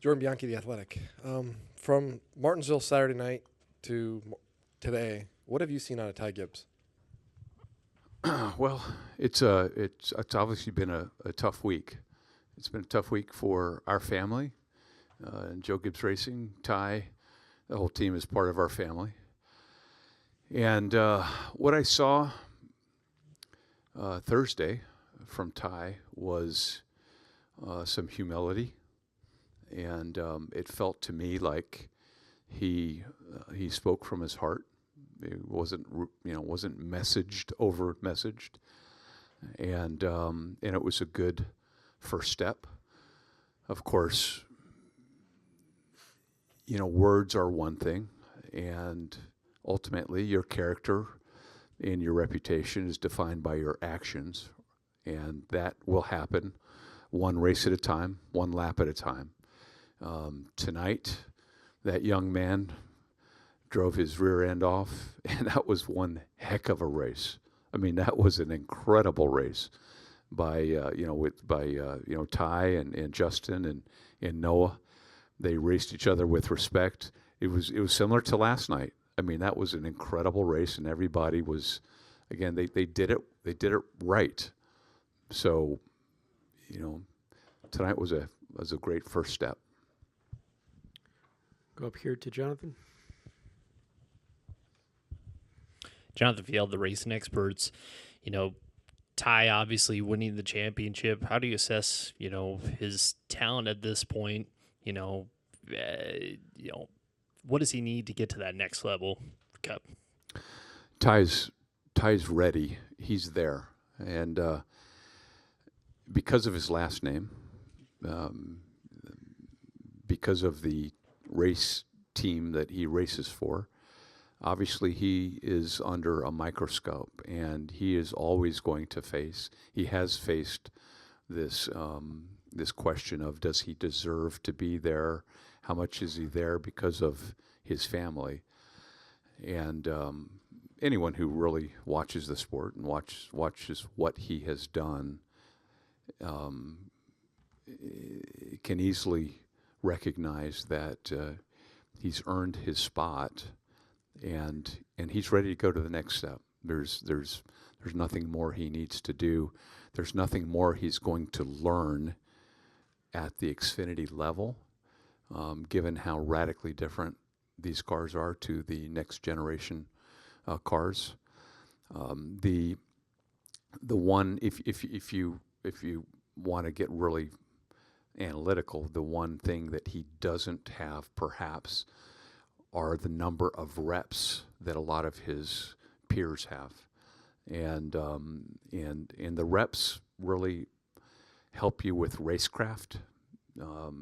Jordan Bianchi, The Athletic. From Martinsville Saturday night to today, what have you seen out of Ty Gibbs? Well, it's obviously been a tough week. It's been a tough week for our family, and Joe Gibbs Racing, Ty, the whole team is part of our family. And what I saw Thursday from Ty was some humility, and it felt to me like he spoke from his heart. It wasn't messaged, over messaged, and it was a good first step. Of course, words are one thing, and ultimately your character and your reputation is defined by your actions, and that will happen one race at a time, one lap at a time. Tonight, that young man drove his rear end off, and that was one heck of a race. I mean, that was an incredible race by Ty and Justin and Noah. They raced each other with respect. It was similar to last night. I mean, that was an incredible race, and everybody was, again, they did it right. So, tonight was a great first step. Go up here to Jonathan. Jonathan Field, the racing experts. Ty obviously winning the championship. How do you assess, his talent at this point? What does he need to get to that next level? Cup. Ty's ready. He's there, and because of his last name, because of the race team that he races for, obviously he is under a microscope, and he is always going to face. He has faced this question of, does he deserve to be there? How much is he there because of his family? And anyone who really watches the sport and watches what he has done can easily recognize that he's earned his spot, and he's ready to go to the next step. There's nothing more he needs to do. There's nothing more he's going to learn at the Xfinity level, given how radically different these cars are to the next generation cars. The one, if you want to get really analytical, the one thing that he doesn't have perhaps are the number of reps that a lot of his peers have, and the reps really help you with racecraft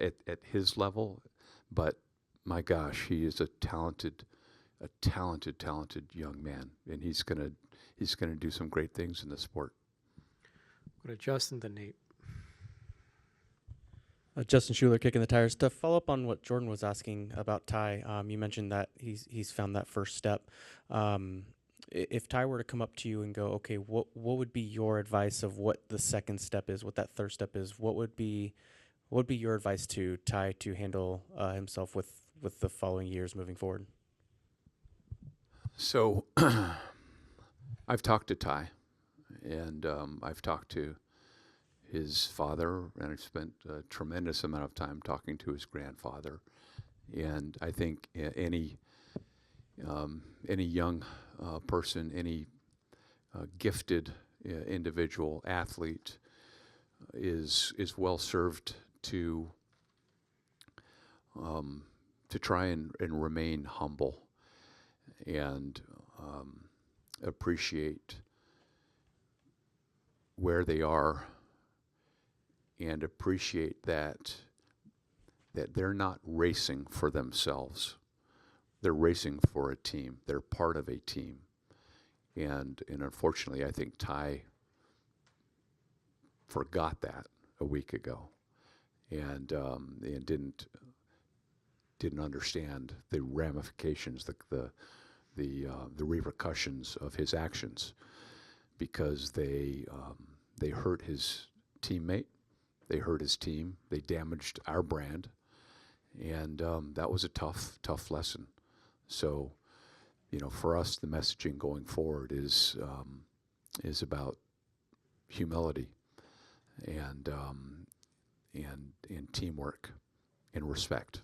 at his level. But my gosh, he is a talented young man, and he's gonna do some great things in the sport. Go to Justin, then Nate. Justin Schuler, Kicking the Tires. To follow up on what Jordan was asking about Ty, you mentioned that he's found that first step. If Ty were to come up to you and go, okay, what would be your advice of what the second step is, what that third step is? What would be your advice to Ty to handle himself with the following years moving forward? So I've talked to Ty, and I've talked to his father, and I've spent a tremendous amount of time talking to his grandfather. And I think any young person, any gifted individual athlete is well served to try and remain humble and appreciate where they are, and appreciate that they're not racing for themselves. They're racing for a team. They're part of a team. And unfortunately, I think Ty forgot that a week ago, and didn't understand the ramifications, the repercussions of his actions, because they hurt his teammate, they hurt his team, they damaged our brand, And that was a tough lesson. So, for us, the messaging going forward is about humility and teamwork and respect.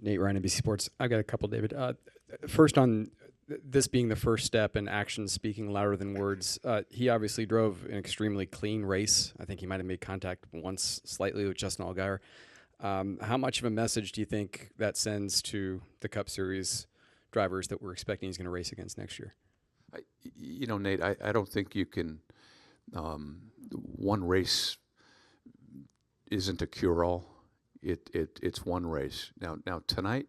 Nate Ryan, NBC Sports. I've got a couple, David. First on this being the first step and actions speaking louder than words, he obviously drove an extremely clean race. I think he might have made contact once slightly with Justin Allgaier. How much of a message do you think that sends to the Cup Series drivers that we're expecting he's going to race against next year? Nate, I don't think you can. One race isn't a cure-all. It's one race. Now tonight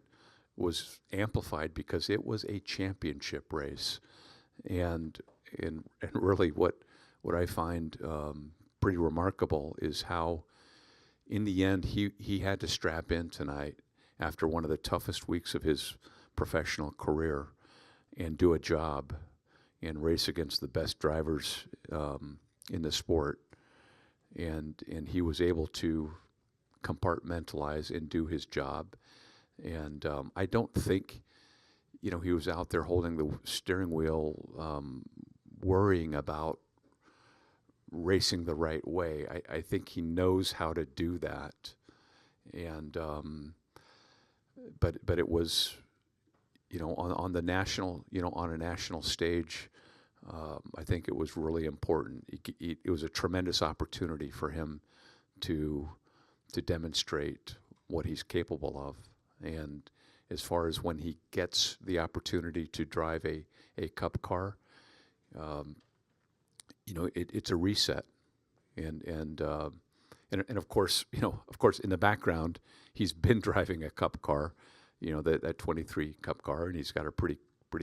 was amplified because it was a championship race, and really what I find pretty remarkable is how, in the end, he had to strap in tonight after one of the toughest weeks of his professional career and do a job and race against the best drivers in the sport, and he was able to compartmentalize and do his job. And I don't think, he was out there holding the steering wheel, worrying about racing the right way. I think he knows how to do that. And but it was, on the national, on a national stage, I think it was really important. It was a tremendous opportunity for him to demonstrate what he's capable of. And as far as when he gets the opportunity to drive a Cup car, it's a reset. And of course, in the background, he's been driving a Cup car, that 23 Cup car, and he's got a pretty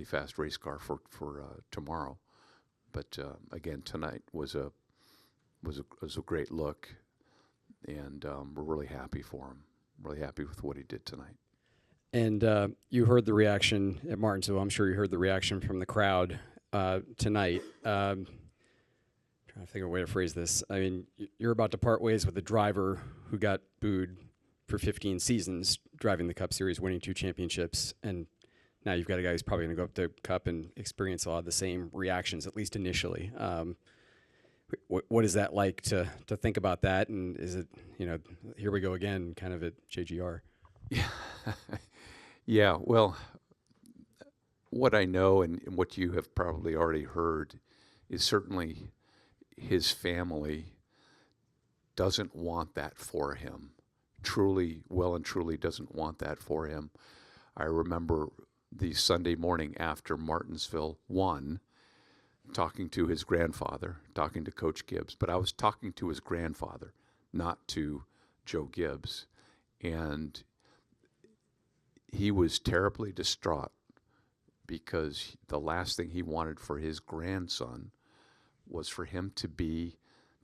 fast race car for tomorrow. But again, tonight was a great look, and we're really happy for him. Really happy with what he did tonight. And you heard the reaction at Martinsville. I'm sure you heard the reaction from the crowd tonight. Trying to think of a way to phrase this. I mean, you're about to part ways with a driver who got booed for 15 seasons, driving the Cup Series, winning 2 championships, and now you've got a guy who's probably going to go up to Cup and experience a lot of the same reactions, at least initially. What is that like to think about that? And is it, here we go again, kind of at JGR? Yeah. Yeah, well, what I know and what you have probably already heard is certainly his family doesn't want that for him. Truly doesn't want that for him. I remember the Sunday morning after Martinsville won, talking to his grandfather, talking to Coach Gibbs, but I was talking to his grandfather, not to Joe Gibbs, and he was terribly distraught because the last thing he wanted for his grandson was for him to be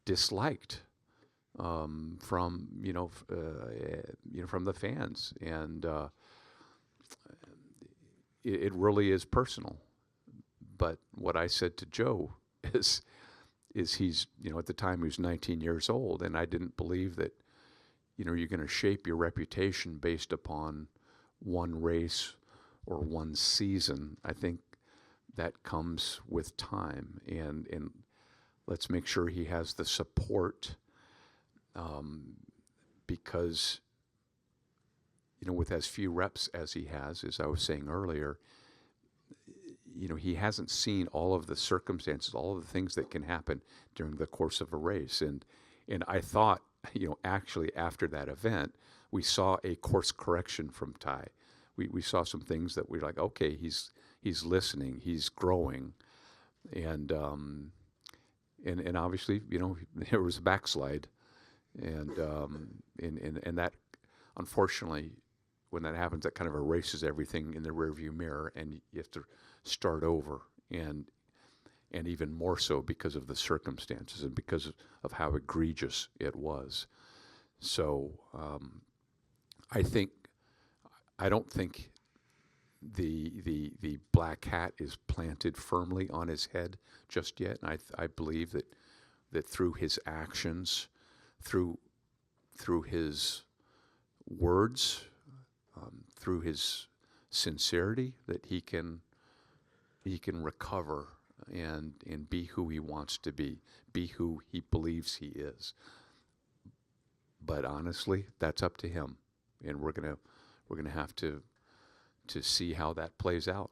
disliked from from the fans, and it really is personal. But what I said to Joe is he's, at the time he was 19 years old, and I didn't believe that, you're going to shape your reputation based upon one race or one season. I think that comes with time, and let's make sure he has the support, because, with as few reps as he has, as I was saying earlier, he hasn't seen all of the circumstances, all of the things that can happen during the course of a race. And I thought, actually after that event, we saw a course correction from Ty. We saw some things that we're like, okay, he's listening, he's growing. And obviously, there was a backslide. And that, unfortunately, when that happens, that kind of erases everything in the rearview mirror, and you have to start over, and even more so because of the circumstances and because of how egregious it was. So I don't think the black hat is planted firmly on his head just yet. And I believe that through his actions, through through his words, through his sincerity, that he can recover and be who he wants to be who he believes he is. But honestly, that's up to him, and we're gonna have to see how that plays out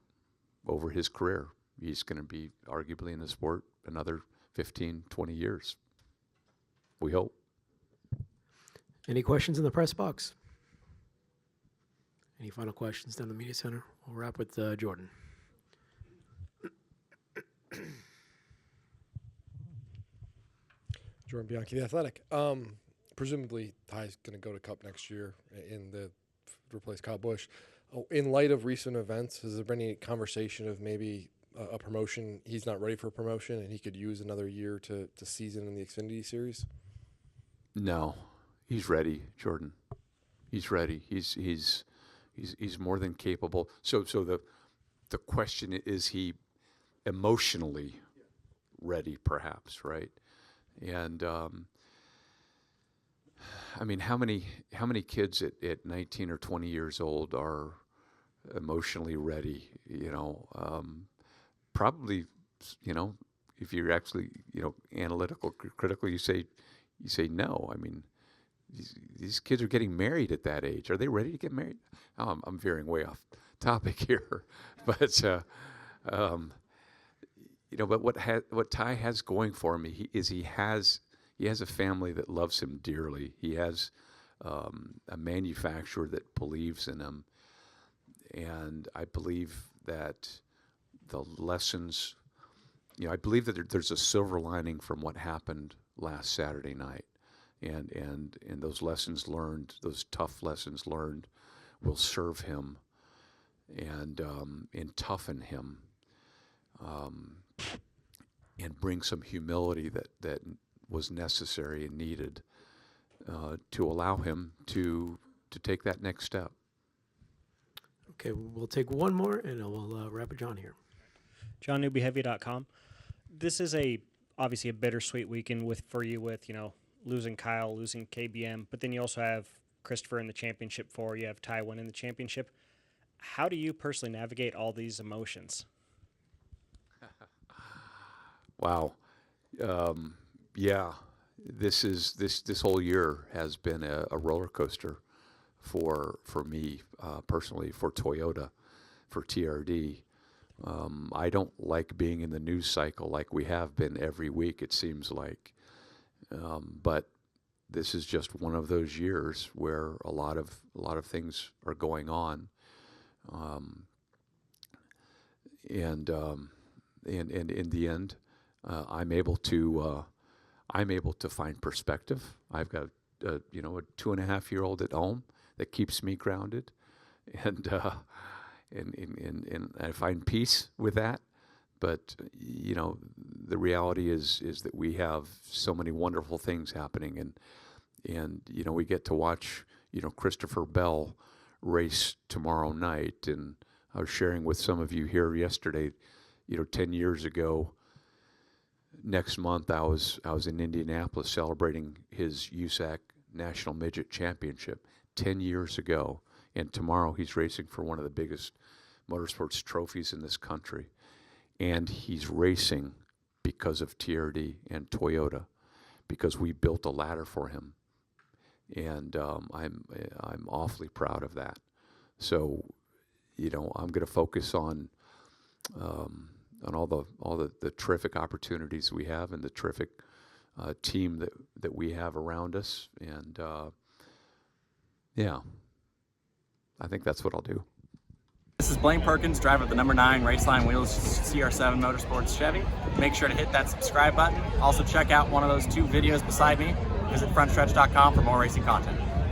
over his career. He's going to be arguably in the sport another 15, 20 years. We hope. Any questions in the press box? Any final questions down the media center? We'll wrap with Jordan. Jordan Bianchi, The Athletic. Presumably, Ty's going to go to Cup next year replace Kyle Busch. In light of recent events, has there been any conversation of maybe a promotion? He's not ready for a promotion, and he could use another year to season in the Xfinity Series? No, he's ready, Jordan. He's ready. He's more than capable. So the question is, he emotionally ready, perhaps, right? And I mean, how many kids at 19 or 20 years old are emotionally ready? Probably, if you're actually, analytical, critical, you say no. I mean, these kids are getting married at that age. Are they ready to get married? I'm veering way off topic here, but but what Ty has going for him he has a family that loves him dearly. He has a manufacturer that believes in him, and I believe that the lessons, I believe that there's a silver lining from what happened last Saturday night, and those lessons learned, those tough lessons learned, will serve him and toughen him, and bring some humility that was necessary and needed to allow him to take that next step. Okay, we'll take one more, and we'll wrap with John here. JohnNewbyHeavy.com. This is obviously a bittersweet weekend for you, losing Kyle, losing KBM, but then you also have Christopher in the championship 4. You have Ty winning the championship. How do you personally navigate all these emotions? Wow. Yeah, this whole year has been a roller coaster for me personally, for Toyota, for TRD. I don't like being in the news cycle like we have been every week, it seems like. But this is just one of those years where a lot of things are going on. And in the end, I'm able to find perspective. I've got a 2.5-year-old at home that keeps me grounded, and I find peace with that. But the reality is that we have so many wonderful things happening, and we get to watch Christopher Bell race tomorrow night. And I was sharing with some of you here yesterday, 10 years ago, next month I was in Indianapolis celebrating his USAC National Midget Championship 10 years ago, and tomorrow he's racing for one of the biggest motorsports trophies in this country, and he's racing because of TRD and Toyota, because we built a ladder for him, and I'm awfully proud of that. So, I'm going to focus on all the terrific opportunities we have, and the terrific team that we have around us, and I think that's what I'll do. This is Blaine Perkins, driver of the number 9 Raceline Wheels CR7 Motorsports Chevy. Make sure to hit that subscribe button. Also check out one of those 2 videos beside me. Visit frontstretch.com for more racing content.